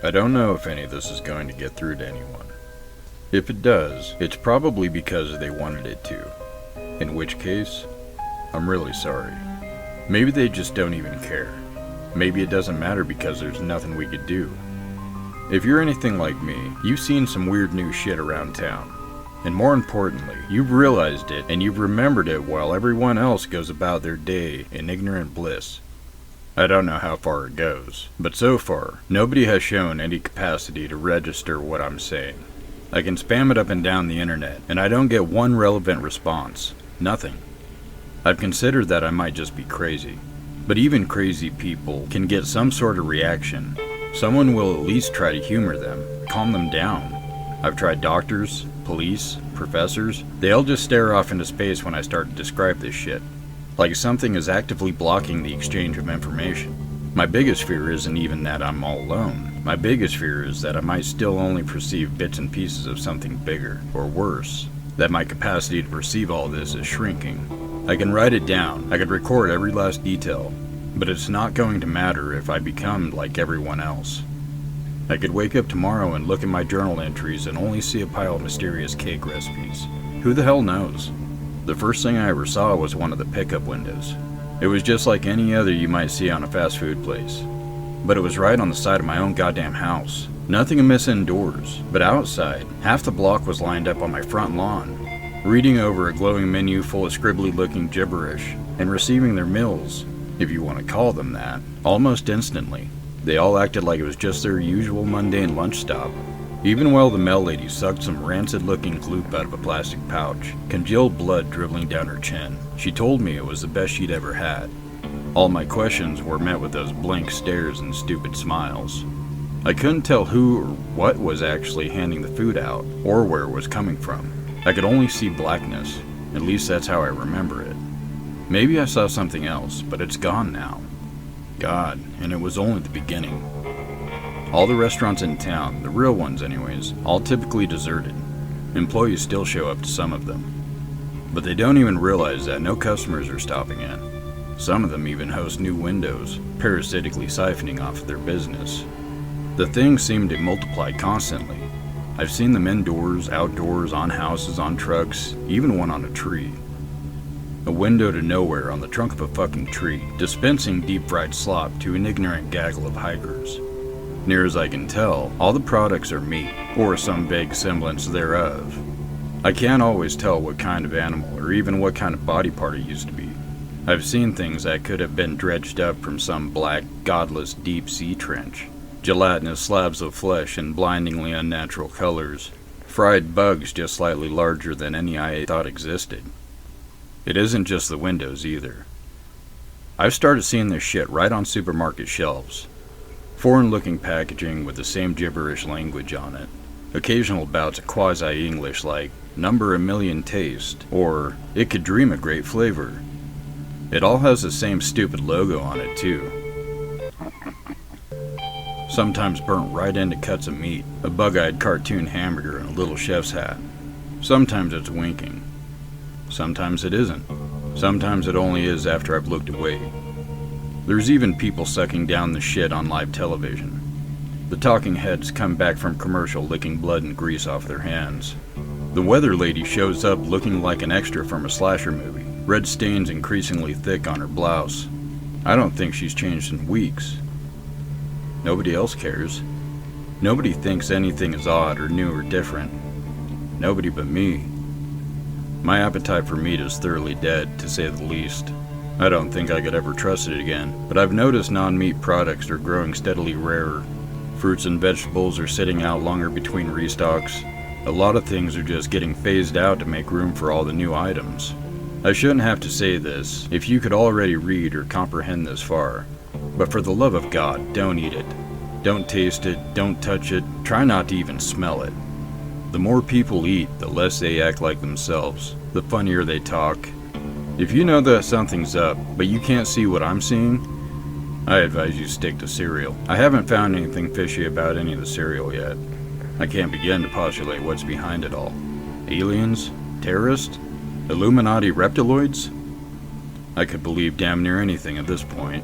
I don't know if any of this is going to get through to anyone. If it does, it's probably because they wanted it to. In which case, I'm really sorry. Maybe they just don't even care. Maybe it doesn't matter because there's nothing we could do. If you're anything like me, you've seen some weird new shit around town. And more importantly, you've realized it and you've remembered it while everyone else goes about their day in ignorant bliss. I don't know how far it goes, but so far, nobody has shown any capacity to register what I'm saying. I can spam it up and down the internet, and I don't get one relevant response. Nothing. I've considered that I might just be crazy. But even crazy people can get some sort of reaction. Someone will at least try to humor them, calm them down. I've tried doctors, police, professors. They all just stare off into space when I start to describe this shit. Like something is actively blocking the exchange of information. My biggest fear isn't even that I'm all alone. My biggest fear is that I might still only perceive bits and pieces of something bigger, or worse. That my capacity to perceive all this is shrinking. I can write it down, I could record every last detail, but it's not going to matter if I become like everyone else. I could wake up tomorrow and look at my journal entries and only see a pile of mysterious cake recipes. Who the hell knows? The first thing I ever saw was one of the pickup windows. It was just like any other you might see on a fast food place. But it was right on the side of my own goddamn house. Nothing amiss indoors, but outside, half the block was lined up on my front lawn, reading over a glowing menu full of scribbly looking gibberish, and receiving their meals, if you want to call them that, almost instantly. They all acted like it was just their usual mundane lunch stop. Even while the mail lady sucked some rancid-looking gloop out of a plastic pouch, congealed blood dribbling down her chin, she told me it was the best she'd ever had. All my questions were met with those blank stares and stupid smiles. I couldn't tell who or what was actually handing the food out, or where it was coming from. I could only see blackness. At least that's how I remember it. Maybe I saw something else, but it's gone now. God, and it was only the beginning. All the restaurants in town, the real ones anyways, all typically deserted. Employees still show up to some of them. But they don't even realize that no customers are stopping in. Some of them even host new windows, parasitically siphoning off of their business. The things seem to multiply constantly. I've seen them indoors, outdoors, on houses, on trucks, even one on a tree. A window to nowhere on the trunk of a fucking tree, dispensing deep-fried slop to an ignorant gaggle of hikers. Near as I can tell, all the products are meat, or some vague semblance thereof. I can't always tell what kind of animal, or even what kind of body part it used to be. I've seen things that could have been dredged up from some black, godless deep-sea trench. Gelatinous slabs of flesh in blindingly unnatural colors. Fried bugs just slightly larger than any I thought existed. It isn't just the windows either. I've started seeing this shit right on supermarket shelves. Foreign-looking packaging with the same gibberish language on it. Occasional bouts of quasi-English like, number a million taste, or, it could dream a great flavor. It all has the same stupid logo on it too. Sometimes burnt right into cuts of meat, a bug-eyed cartoon hamburger and a little chef's hat. Sometimes it's winking. Sometimes it isn't. Sometimes it only is after I've looked away. There's even people sucking down the shit on live television. The talking heads come back from commercial licking blood and grease off their hands. The weather lady shows up looking like an extra from a slasher movie, red stains increasingly thick on her blouse. I don't think she's changed in weeks. Nobody else cares. Nobody thinks anything is odd or new or different. Nobody but me. My appetite for meat is thoroughly dead, to say the least. I don't think I could ever trust it again, but I've noticed non-meat products are growing steadily rarer. Fruits and vegetables are sitting out longer between restocks. A lot of things are just getting phased out to make room for all the new items. I shouldn't have to say this, if you could already read or comprehend this far. But for the love of God, don't eat it. Don't taste it, don't touch it, try not to even smell it. The more people eat, the less they act like themselves, the funnier they talk. If you know that something's up, but you can't see what I'm seeing, I advise you stick to cereal. I haven't found anything fishy about any of the cereal yet. I can't begin to postulate what's behind it all. Aliens? Terrorists? Illuminati reptiloids? I could believe damn near anything at this point.